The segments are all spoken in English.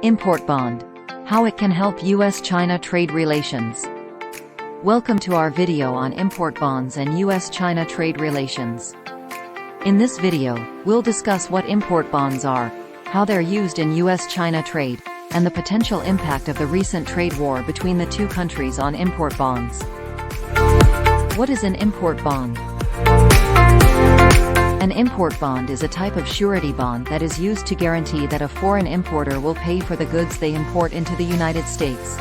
Import bond. How it can help US-China trade relations. Welcome to our video on import bonds and US-China trade relations. In this video, we'll discuss what import bonds are, how they're used in US-China trade, and the potential impact of the recent trade war between the two countries on import bonds. What is an import bond? An import bond is a type of surety bond that is used to guarantee that a foreign importer will pay for the goods they import into the United States.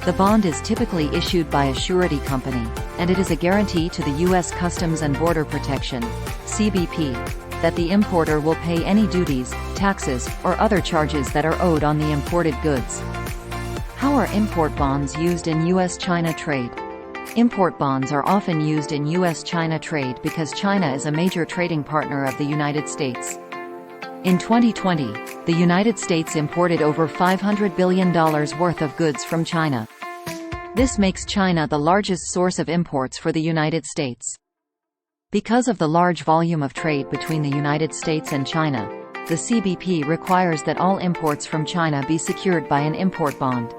The bond is typically issued by a surety company, and it is a guarantee to the U.S. Customs and Border Protection (CBP) that the importer will pay any duties, taxes, or other charges that are owed on the imported goods. How are import bonds used in US-China trade? Import bonds are often used in US-China trade because China is a major trading partner of the United States. In 2020, the United States imported over $500 billion worth of goods from China. This makes China the largest source of imports for the United States. Because of the large volume of trade between the United States and China, the CBP requires that all imports from China be secured by an import bond.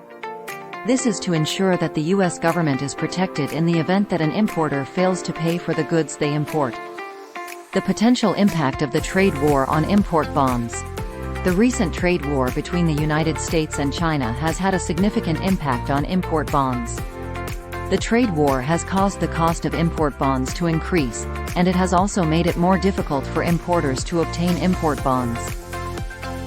This is to ensure that the U.S. government is protected in the event that an importer fails to pay for the goods they import. The potential impact of the trade war on import bonds. The recent trade war between the United States and China has had a significant impact on import bonds. The trade war has caused the cost of import bonds to increase, and it has also made it more difficult for importers to obtain import bonds.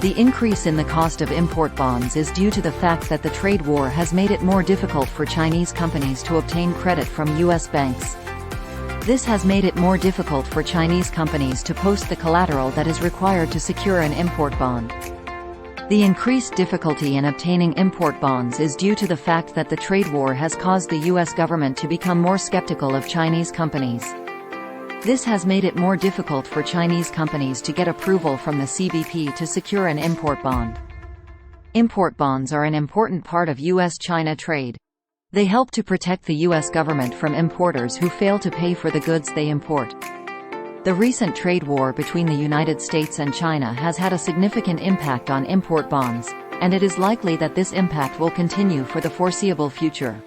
The increase in the cost of import bonds is due to the fact that the trade war has made it more difficult for Chinese companies to obtain credit from U.S. banks. This has made it more difficult for Chinese companies to post the collateral that is required to secure an import bond. The increased difficulty in obtaining import bonds is due to the fact that the trade war has caused the U.S. government to become more skeptical of Chinese companies. This has made it more difficult for Chinese companies to get approval from the CBP to secure an import bond. Import bonds are an important part of US-China trade. They help to protect the U.S. government from importers who fail to pay for the goods they import. The recent trade war between the United States and China has had a significant impact on import bonds, and it is likely that this impact will continue for the foreseeable future.